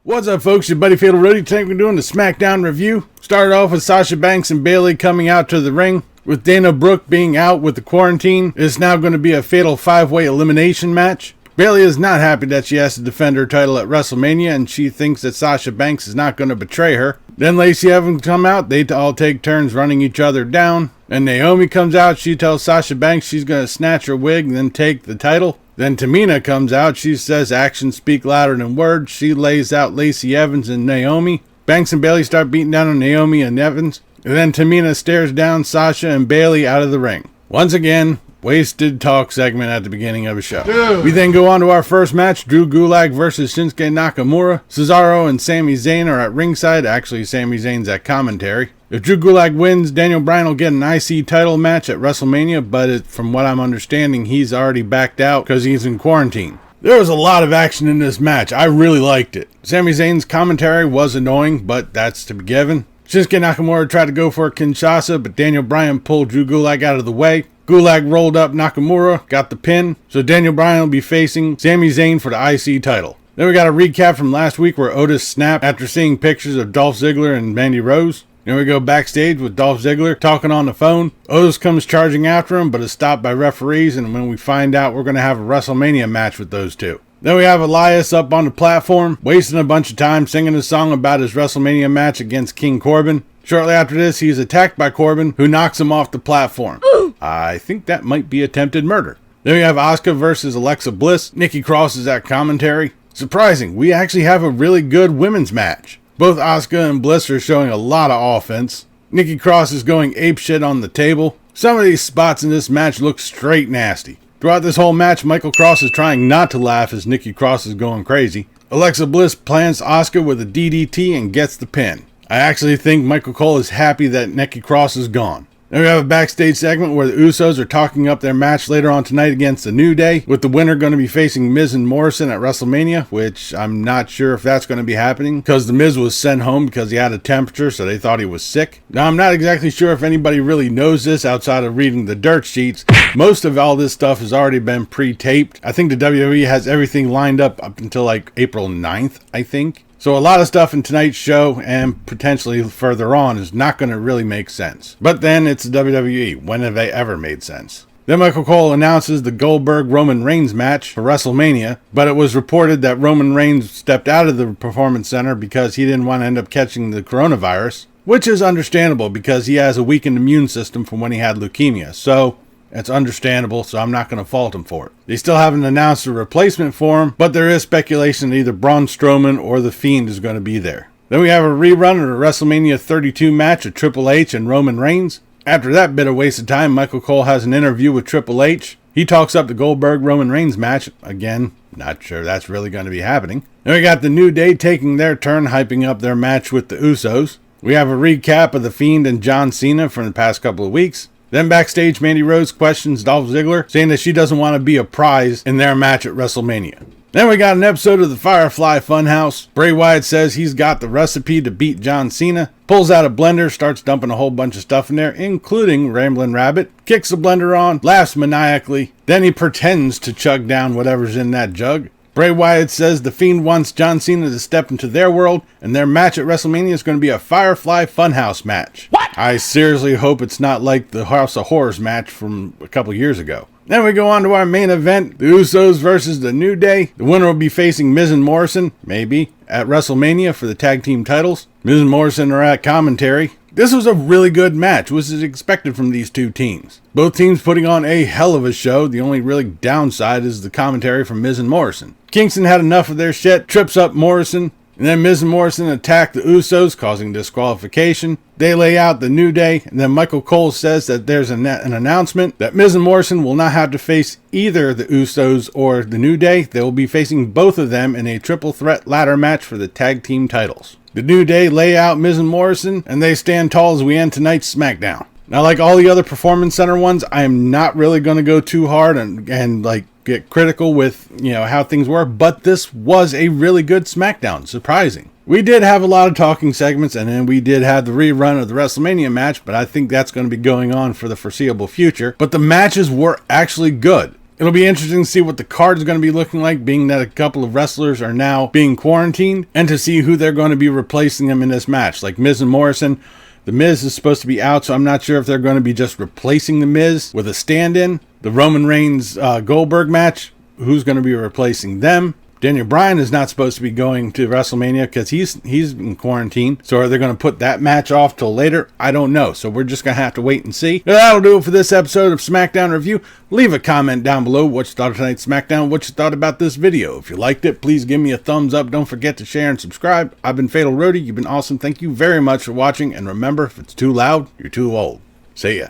What's up, folks? Your buddy Fatalroadie. Today we're doing the Smackdown review. Started off with Sasha Banks and Bayley coming out to the ring. With Dana Brooke being out with the quarantine, it's now going to be a fatal 5-way elimination match. Bayley is not happy that she has to defend her title at WrestleMania, and she thinks that Sasha Banks is not going to betray her. Then Lacey Evans come out. They all take turns running each other down. And Naomi comes out. She tells Sasha Banks she's going to snatch her wig and then take the title. Then Tamina comes out. She says actions speak louder than words. She lays out Lacey Evans and Naomi. Banks and Bayley start beating down on Naomi and Evans. And then Tamina stares down Sasha and Bayley out of the ring. Once again, wasted talk segment at the beginning of a show. Dude. We then go on to our first match. Drew Gulak versus Shinsuke Nakamura. Cesaro and Sami Zayn are at ringside. Actually, Sami Zayn's at commentary. If Drew Gulak wins, Daniel Bryan will get an IC title match at WrestleMania, but from what I'm understanding, he's already backed out because he's in quarantine. There was a lot of action in this match. I really liked it. Sami Zayn's commentary was annoying, but that's to be given. Shinsuke Nakamura tried to go for a Kinshasa, but Daniel Bryan pulled Drew Gulak out of the way. Gulak rolled up Nakamura, got the pin, so Daniel Bryan will be facing Sami Zayn for the IC title. Then we got a recap from last week where Otis snapped after seeing pictures of Dolph Ziggler and Mandy Rose. Then we go backstage with Dolph Ziggler talking on the phone. Otis comes charging after him, but is stopped by referees, and when we find out, we're going to have a WrestleMania match with those two. Then we have Elias up on the platform, wasting a bunch of time singing a song about his WrestleMania match against King Corbin. Shortly after this, he's attacked by Corbin, who knocks him off the platform. I think that might be attempted murder. Then we have Asuka versus Alexa Bliss. Nikki Cross is at commentary. Surprising, we actually have a really good women's match. Both Asuka and Bliss are showing a lot of offense. Nikki Cross is going apeshit on the table. Some of these spots in this match look straight nasty. Throughout this whole match, Michael Cross is trying not to laugh as Nikki Cross is going crazy. Alexa Bliss plants Asuka with a DDT and gets the pin. I actually think Michael Cole is happy that Nikki Cross is gone. Then we have a backstage segment where the Usos are talking up their match later on tonight against the New Day, with the winner going to be facing Miz and Morrison at WrestleMania, which I'm not sure if that's going to be happening because the Miz was sent home because he had a temperature, so they thought he was sick. Now, I'm not exactly sure if anybody really knows this outside of reading the dirt sheets. Most of all this stuff has already been pre-taped. I think the WWE has everything lined up until like April 9th, I think. So a lot of stuff in tonight's show and potentially further on is not going to really make sense. But then it's the WWE. When have they ever made sense? Then Michael Cole announces the Goldberg-Roman Reigns match for WrestleMania, but it was reported that Roman Reigns stepped out of the Performance Center because he didn't want to end up catching the coronavirus, which is understandable because he has a weakened immune system from when he had leukemia. So it's understandable, so I'm not going to fault him for it. They still haven't announced a replacement for him, but there is speculation that either Braun Strowman or The Fiend is going to be there. Then we have a rerun of the WrestleMania 32 match of Triple H and Roman Reigns. After that bit of wasted time, Michael Cole has an interview with Triple H. He talks up the Goldberg-Roman Reigns match. Again, not sure that's really going to be happening. Then we got the New Day taking their turn hyping up their match with the Usos. We have a recap of The Fiend and John Cena from the past couple of weeks. Then backstage, Mandy Rose questions Dolph Ziggler, saying that she doesn't want to be a prize in their match at WrestleMania. Then we got an episode of the Firefly Funhouse. Bray Wyatt says he's got the recipe to beat John Cena, pulls out a blender, starts dumping a whole bunch of stuff in there, including Ramblin' Rabbit, kicks the blender on, laughs maniacally, then he pretends to chug down whatever's in that jug. Bray Wyatt says The Fiend wants John Cena to step into their world, and their match at WrestleMania is going to be a Firefly Funhouse match. What? I seriously hope it's not like the House of Horrors match from a couple years ago. Then we go on to our main event, the Usos versus the New Day. The winner will be facing Miz and Morrison, maybe, at WrestleMania for the tag team titles. Miz and Morrison are at commentary. This was a really good match, which is expected from these two teams. Both teams putting on a hell of a show. The only really downside is the commentary from Miz and Morrison. Kingston had enough of their shit, trips up Morrison, and then Miz and Morrison attack the Usos, causing disqualification. They lay out the New Day, and then Michael Cole says that there's an announcement that Miz and Morrison will not have to face either the Usos or the New Day. They will be facing both of them in a triple threat ladder match for the tag team titles. The New Day lay out Miz and Morrison, and they stand tall as we end tonight's Smackdown. Now, like all the other Performance Center ones, I am not really going to go too hard and get critical with, how things were, but this was a really good Smackdown. Surprising. We did have a lot of talking segments, and then we did have the rerun of the WrestleMania match, but I think that's going to be going on for the foreseeable future. But the matches were actually good. It'll be interesting to see what the card is going to be looking like, being that a couple of wrestlers are now being quarantined, and to see who they're going to be replacing them in this match. Like Miz and Morrison, the Miz is supposed to be out, so I'm not sure if they're going to be just replacing the Miz with a stand-in. The Roman Reigns Goldberg match, who's going to be replacing them? Daniel Bryan is not supposed to be going to WrestleMania because he's in quarantine. So are they going to put that match off till later? I don't know. So we're just going to have to wait and see. That'll do it for this episode of Smackdown Review. Leave a comment down below what you thought of tonight's Smackdown, what you thought about this video. If you liked it, please give me a thumbs up. Don't forget to share and subscribe. I've been Fatalroadie. You've been awesome. Thank you very much for watching. And remember, if it's too loud, you're too old. See ya.